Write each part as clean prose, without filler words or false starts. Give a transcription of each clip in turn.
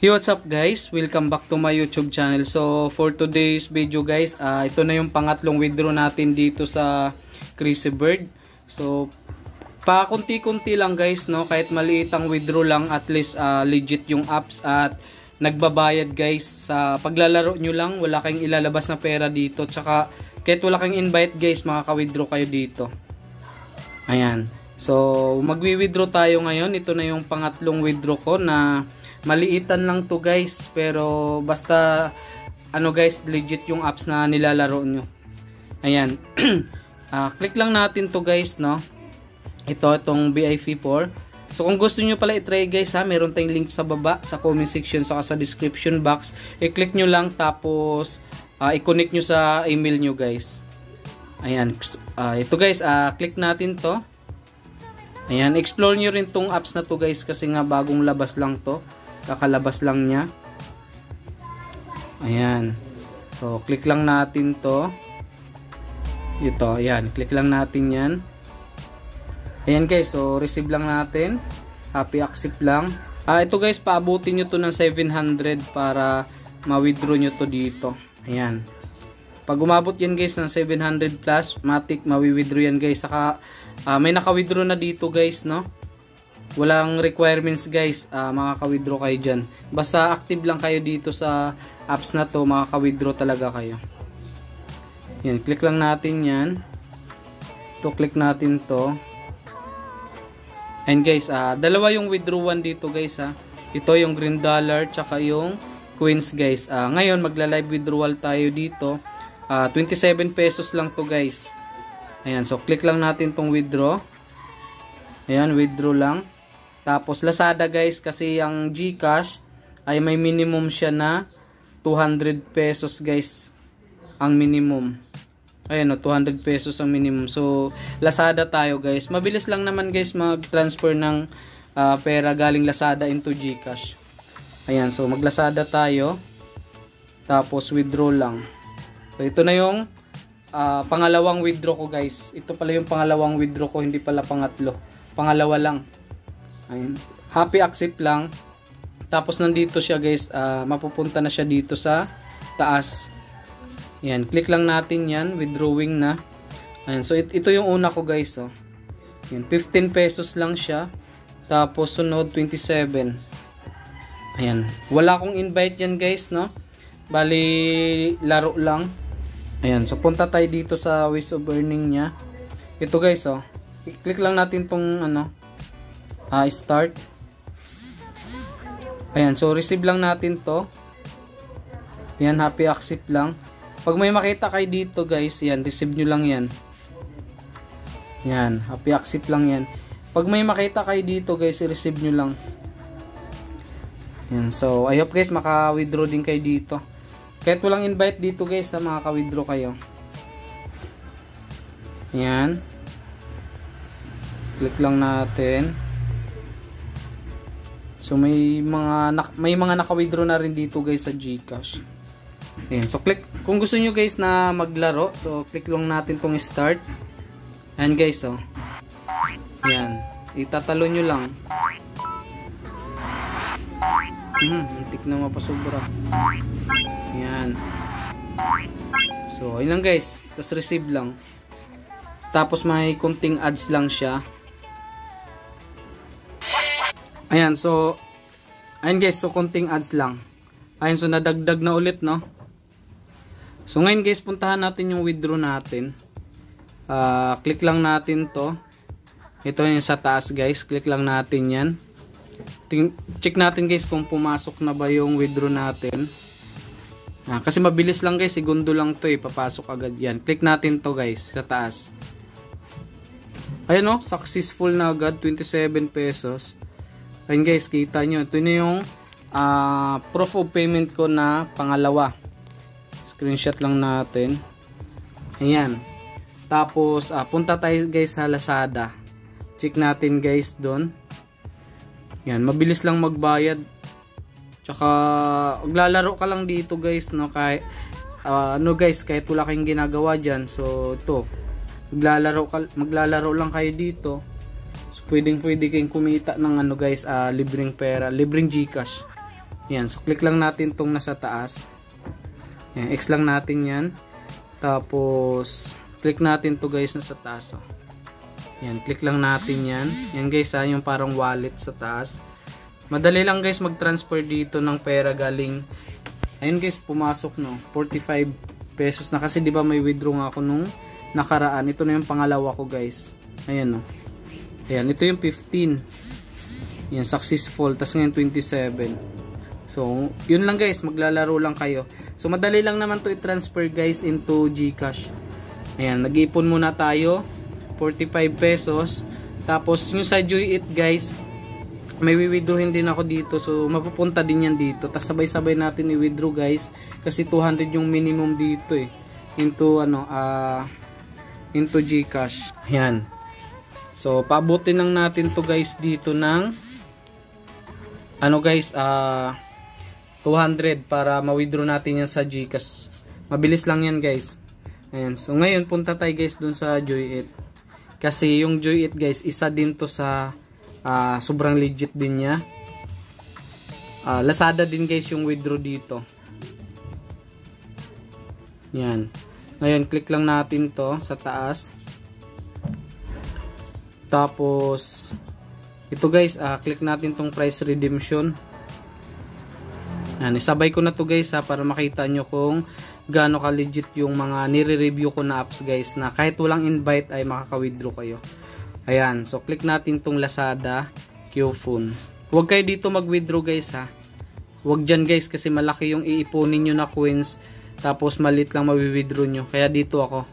Hey, what's up guys? Welcome back to my YouTube channel. So for today's video guys, ito na yung pangatlong withdraw natin dito sa Crazy Bird. So pa kunti-kunti lang guys, no? Kahit maliit ang withdraw lang, at least legit yung apps at nagbabayad guys. Sa paglalaro nyo lang, wala kayong ilalabas na pera dito. Tsaka kahit wala kayong invite guys, makaka-withdraw kayo dito. Ayan. So magwi-withdraw tayo ngayon. Ito na yung pangatlong withdraw ko na maliitan lang to guys, pero basta ano guys, legit yung apps na nilalaro nyo. Ayan. Click lang natin to guys, no? Itong BIP4. So kung gusto nyo pala i-try guys ha, meron tayong link sa baba, sa comment section, saka sa description box. I-click nyo lang, tapos i-connect nyo sa email nyo guys. Ayan. Ito guys, click natin to. Ayan, explore nyo rin tong apps na to guys, kasi nga bagong labas lang to. Kakalabas lang niya. Ayan. So, click lang natin to. Ito, ayan. Click lang natin yan. Ayan guys, so receive lang natin. Happy accept lang. Ito guys, paabutin nyo to ng 700 para ma-withdraw nyo to dito. Ayan. Pag umabot yan guys ng 700 plus, matik mawi-withdraw yan guys. Saka, may naka-withdraw na dito guys, no? Walang requirements guys, makaka-withdraw kayo dyan. Basta active lang kayo dito sa apps na to, makaka-withdraw talaga kayo. Yan, click lang natin yan. To click natin to. And guys, dalawa yung withdrawan dito guys ha. Ito yung green dollar, tsaka yung coins guys. Ngayon, magla-live withdrawal tayo dito. 27 pesos lang to guys. Ayan, so click lang natin tong withdraw. Ayan, withdraw lang. Tapos Lazada guys, kasi ang GCash ay may minimum siya na 200 pesos guys. Ang minimum. Ayan o, 200 pesos ang minimum. So Lazada tayo guys. Mabilis lang naman guys mag-transfer ng pera galing Lazada into GCash. Ayan, so mag Lazada tayo. Tapos withdraw lang. So ito na yung pangalawang withdraw ko guys. Ito pala yung pangalawang withdraw ko, hindi pala pangatlo. Pangalawa lang. Ayun. Happy accept lang. Tapos nandito siya guys, mapupunta na siya dito sa taas. Yan, click lang natin yan, withdrawing na. Ayun, so ito yung una ko guys, oh. Yan, 15 pesos lang siya. Tapos sunod 27. Ayan, wala akong invite yan guys, no? Bali laro lang. Ayan, so punta tayo dito sa ways of earning niya. Ito guys, oh. I-click lang natin tong ano, start. Ayan, so receive lang natin to. Ayan, happy accept lang. Pag may makita kayo dito guys, ayan, receive nyo lang yan. Ayan, happy accept lang yan. Pag may makita kayo dito guys, i-receive nyo lang. Ayan, so I hope guys maka-withdraw din kayo dito. Kahit walang invite dito guys, makaka-withdraw kayo. Ayan. Click lang natin. So may mga naka-withdraw na rin dito guys sa GCash. Ayan, so click kung gusto niyo guys na maglaro, so click lang natin tong start. Ayan guys, oh. Ayan, itatalo niyo lang. Hintik na mapasobra. Ayan. So ayun lang guys, tapos receive lang. Tapos may kunting ads lang siya. Ayan, so ayun guys, so konting ads lang. Ayun, so nadagdag na ulit, no? So ngayon guys, puntahan natin yung withdraw natin. Click lang natin to. Ito yung sa taas guys, click lang natin yan. Check natin guys kung pumasok na ba yung withdraw natin. Kasi mabilis lang guys, segundo lang to, papasok agad yan. Click natin to guys, sa taas. Ayun, no? Successful na agad, 27 pesos. Ayun guys, kita nyo. Ito na yung proof of payment ko na pangalawa. Screenshot lang natin. Ayan. Tapos, punta tayo guys sa Lazada. Check natin guys doon. Ayan, mabilis lang magbayad. Tsaka, maglalaro ka lang dito guys, no? Kahit, guys, kahit wala kayong ginagawa dyan. So, ito. Maglalaro lang kayo dito. Pwede kayong kumita ng ano guys, libreng pera, libreng GCash. Yan, so click lang natin tong nasa taas. Yan, X lang natin yan. Tapos click natin to guys nasa taas. Oh. Yan, click lang natin yan. Yan guys yung parang wallet sa taas. Madali lang guys mag-transfer dito ng pera galing. Ayun guys, pumasok no. 45 pesos na kasi 'di ba may withdraw nga ako nung nakaraan. Ito na yung pangalawa ko guys. Ayan no. Ayan, ito yung 15. Yan, successful. Tas ngayon 27. So, yun lang guys, maglalaro lang kayo. So, madali lang naman to i-transfer guys into GCash. Ayan, nag-iipon muna tayo. 45 pesos. Tapos, yung sa Joy It guys, may withdrawin din ako dito. So, mapupunta din yan dito. Tapos, sabay-sabay natin i-withdraw guys. Kasi 200 yung minimum dito eh. Into, into GCash. Ayan. So, paabutin lang natin to guys dito ng, 200 para ma-withdraw natin yan sa GCash. Mabilis lang yan guys. Ayan. So ngayon punta tayo guys dun sa Joy It. Kasi yung Joy It guys, isa din to sa sobrang legit din niya. Lazada din guys yung withdraw dito. Yan. Ngayon click lang natin to sa taas. Tapos ito guys, click natin tong price redemption. Yan, isabay ko na to guys para makita nyo kung gaano ka legit yung mga nire-review ko na apps guys na kahit walang invite ay makaka-withdraw kayo. Ayan, so click natin tong Lazada Qphone. Huwag kayo dito mag-withdraw guys ha. Huwag dyan guys kasi malaki yung iipunin nyo na coins tapos maliit lang mawi-withdraw nyo. Kaya dito ako.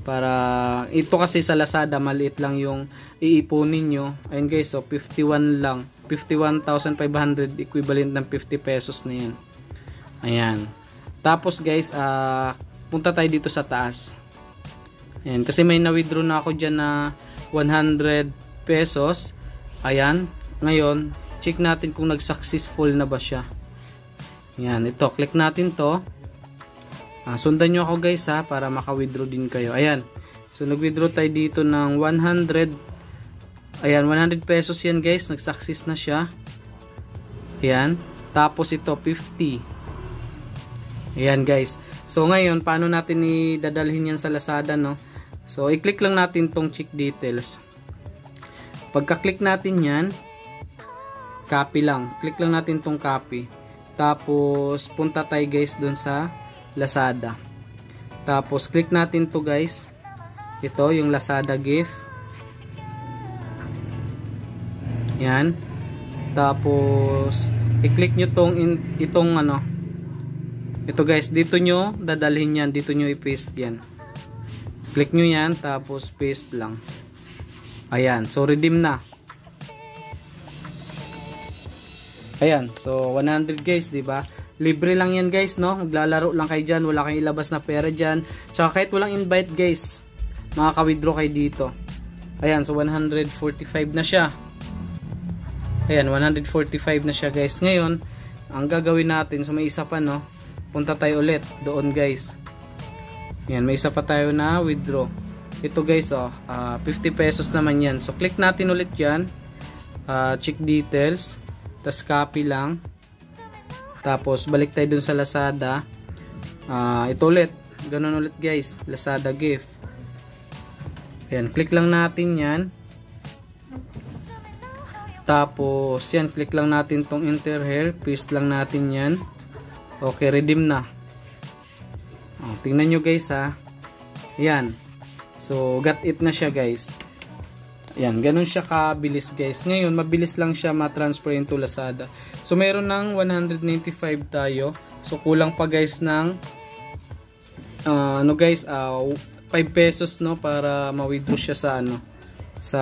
Para ito kasi sa Lazada maliit lang yung iipunin nyo. Ayun guys, so 51 lang. 51,500 equivalent ng 50 pesos na yan. Ayan. Tapos guys, punta tayo dito sa taas. Ayan, kasi may na-withdraw na ako dyan na 100 pesos. Ayan. Ngayon, check natin kung nag-successful na ba siya. Ayan, ito. Click natin to. Sundan nyo ako guys para maka-withdraw din kayo. Ayan. So, nag-withdraw tayo dito ng 100. Ayan, 100 pesos yan guys. Nag-success na siya. Ayan. Tapos ito, 50. Ayan guys. So, ngayon, paano natin idadalhin yan sa Lazada, no? So, i-click lang natin tong check details. Pagka-click natin yan, copy lang. Click lang natin tong copy. Tapos, punta tayo guys dun sa Lazada. Tapos, click natin to guys. Ito, yung Lazada gift. Yan. Tapos, i-click nyo itong ito guys, dito nyo dadalhin yan. Dito nyo i-paste yan. Click nyo yan, tapos paste lang. Ayan. So, redeem na. Ayan. So, 100 guys, diba? Libre lang yan guys, no? Maglalaro lang kayo dyan. Wala kayong ilabas na pera dyan. Tsaka kahit walang invite guys, makaka-withdraw kayo dito. Ayan. So, 145 na siya. Ayan, 145 na siya guys. Ngayon, ang gagawin natin, so may isa pa no, punta tayo ulit doon guys. Ayan, may isa pa tayo na withdraw. Ito guys, 50 pesos naman yan. So, click natin ulit yan. Check details. Tapos copy lang. Tapos, balik tayo dun sa Lazada. Ito ulit. Ganun ulit guys. Lazada gift. Ayan, click lang natin yan. Tapos, yan, click lang natin tong enter here. Paste lang natin yan. Okay, redeem na. Tingnan nyo guys Yan. So, got it na siya guys. Yan, ganun siya kabilis guys. Ngayon, mabilis lang siya ma-transfer into Lazada. So, meron ng 195 tayo. So, kulang pa guys ng 5 pesos no para ma-withdraw siya sa sa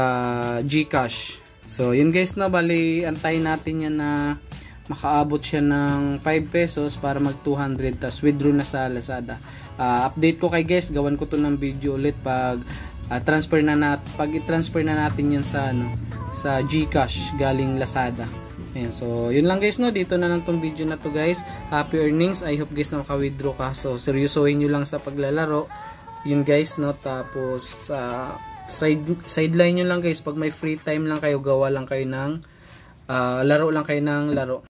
GCash. So, yun guys na bali, antayin natin yan na makaabot siya ng 5 pesos para mag 200 tas withdraw na sa Lazada. Update ko kay guys, gawan ko to ng video ulit pag i-transfer na natin yan sa sa GCash galing Lazada. Ayan, so yun lang guys no, dito na lang tong video na to guys. Happy earnings. I hope guys na maka-withdraw ka. So seryosohin nyo lang sa paglalaro. Yun guys no, tapos sideline nyo lang guys, pag may free time lang kayo, gawa lang kayo ng laro lang kayo ng laro.